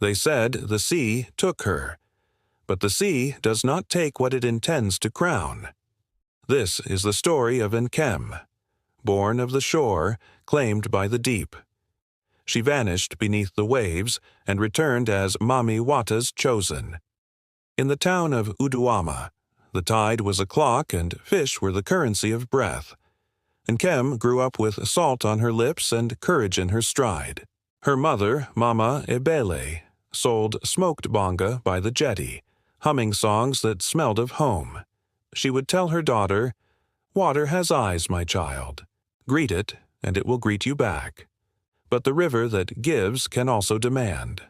They said the sea took her, but the sea does not take what it intends to crown. This is the story of Nkem, born of the shore, claimed by the deep. She vanished beneath the waves and returned as Mami Wata's chosen. In the town of Uduama, the tide was a clock and fish were the currency of breath. Nkem grew up with salt on her lips and courage in her stride. Her mother, Mama Ebele, sold smoked bonga by the jetty, humming songs that smelled of home. She would tell her daughter, "Water has eyes, my child. Greet it, and it will greet you back. But the river that gives can also demand."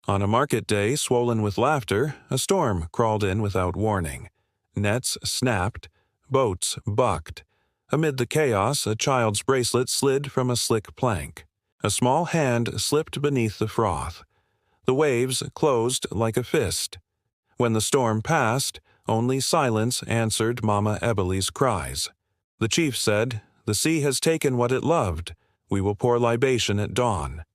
On a market day swollen with laughter, a storm crawled in without warning. Nets snapped, boats bucked. Amid the chaos, a child's bracelet slid from a slick plank. A small hand slipped beneath the froth. The waves closed like a fist. When the storm passed, only silence answered Mama Ebele's cries. The chief said, "The sea has taken what it loved. We will pour libation at dawn."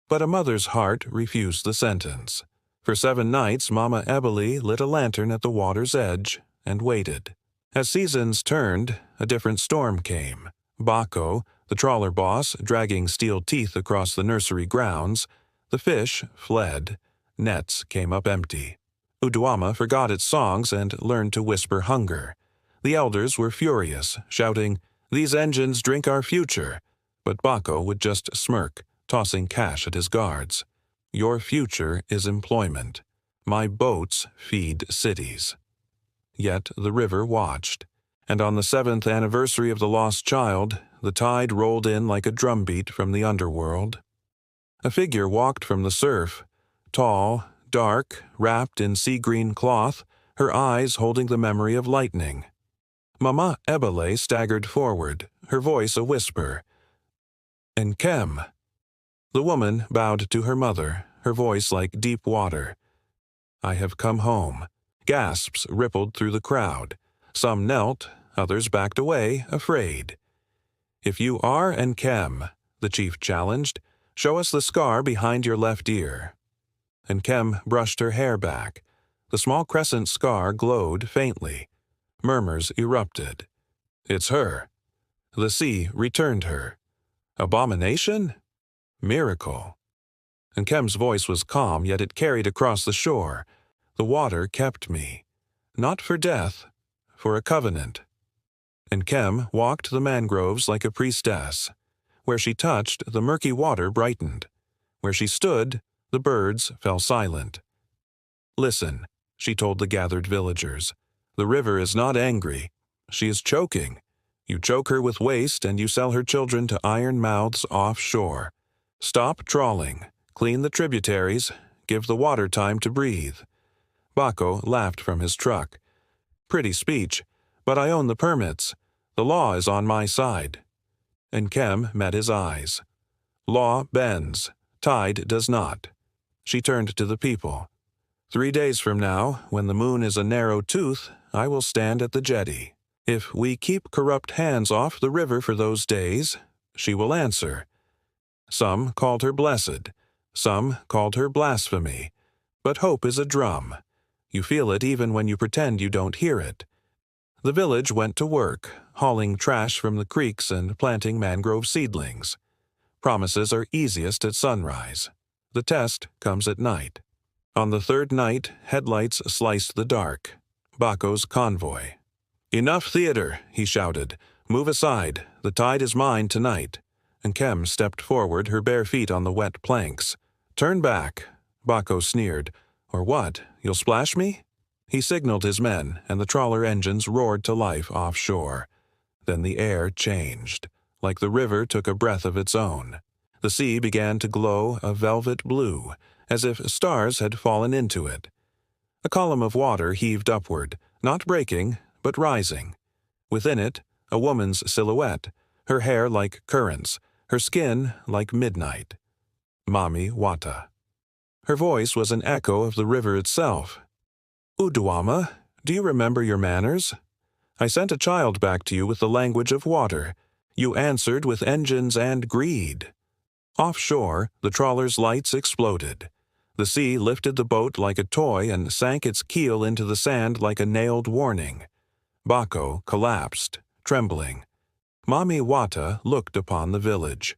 But a mother's heart refused the sentence. For 7 nights, Mama Ebele lit a lantern at the water's edge and waited. As seasons turned, a different storm came. Bako, the trawler boss, dragging steel teeth across the nursery grounds. The fish fled. Nets came up empty. Uduama forgot its songs and learned to whisper hunger. The elders were furious, shouting, "These engines drink our future." But Bako would just smirk, tossing cash at his guards. "Your future is employment. My boats feed cities." Yet the river watched, and on the 7th anniversary of the lost child, the tide rolled in like a drumbeat from the underworld. A figure walked from the surf, tall, dark, wrapped in sea-green cloth, her eyes holding the memory of lightning. Mama Ebele staggered forward, her voice a whisper. "Nkem." The woman bowed to her mother, her voice like deep water. "I have come home." Gasps rippled through the crowd. Some knelt, others backed away, afraid. "If you are Nkem," the chief challenged, "show us the scar behind your left ear." Nkem brushed her hair back. The small crescent scar glowed faintly. Murmurs erupted. "It's her." The sea returned her. "Abomination?" "Miracle." Nkem's voice was calm, yet it carried across the shore. "The water kept me. Not for death, for a covenant." Nkem walked the mangroves like a priestess. Where she touched, the murky water brightened. Where she stood, the birds fell silent. "Listen," she told the gathered villagers. "The river is not angry. She is choking. You choke her with waste and you sell her children to iron mouths offshore. Stop trawling. Clean the tributaries. Give the water time to breathe." Bako laughed from his truck. "Pretty speech, but I own the permits. The law is on my side." Nkem met his eyes. "Law bends. Tide does not." She turned to the people. 3 days from now, when the moon is a narrow tooth, I will stand at the jetty. If we keep corrupt hands off the river for those days, she will answer." Some called her blessed. Some called her blasphemy. But hope is a drum. You feel it even when you pretend you don't hear it. The village went to work, hauling trash from the creeks and planting mangrove seedlings. Promises are easiest at sunrise. The test comes at night. On the 3rd night, headlights sliced the dark. Bako's convoy. "Enough theater," he shouted. "Move aside. The tide is mine tonight." Nkem stepped forward, her bare feet on the wet planks. "Turn back." Bako sneered. "Or what? You'll splash me?" He signaled his men, and the trawler engines roared to life offshore. Then the air changed. Like the river took a breath of its own. The sea began to glow a velvet blue, as if stars had fallen into it. A column of water heaved upward, not breaking, but rising. Within it, a woman's silhouette, her hair like currents, her skin like midnight. Mami Wata. Her voice was an echo of the river itself. "Uduama, do you remember your manners? I sent a child back to you with the language of water. You answered with engines and greed." Offshore, the trawler's lights exploded. The sea lifted the boat like a toy and sank its keel into the sand like a nailed warning. Bako collapsed, trembling. Mami Wata looked upon the village.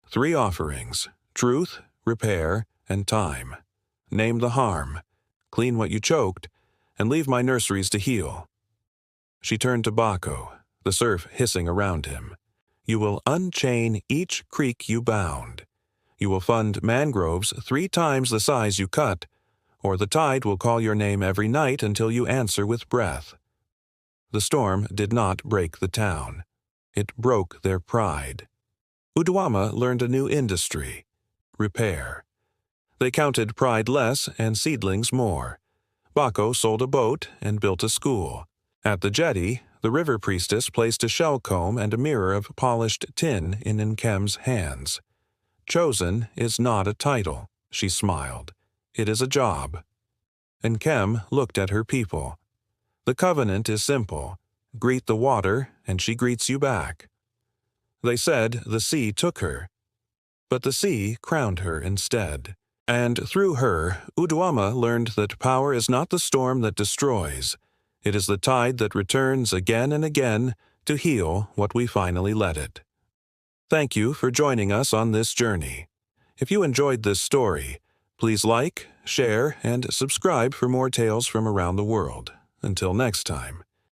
3 offerings: truth, repair, and time. Name the harm, clean what you choked, and leave my nurseries to heal. She turned to Bako, the surf hissing around him. You will unchain each creek you bound. You will fund mangroves 3 times the size you cut, or the tide will call your name every night until you answer with breath. The storm did not break the town. It broke their pride. Uduama learned a new industry: repair. They counted pride less and seedlings more. Bako sold a boat and built a school. At the jetty, the river priestess placed a shell comb and a mirror of polished tin in Nkem's hands. Chosen is not a title, she smiled. It is a job. Nkem looked at her people. The covenant is simple. Greet the water, and she greets you back. They said the sea took her, but the sea crowned her instead. And through her, Uduama learned that power is not the storm that destroys. It is the tide that returns again and again to heal what we finally let it. Thank you for joining us on this journey. If you enjoyed this story, please like, share, and subscribe for more tales from around the world. Until next time.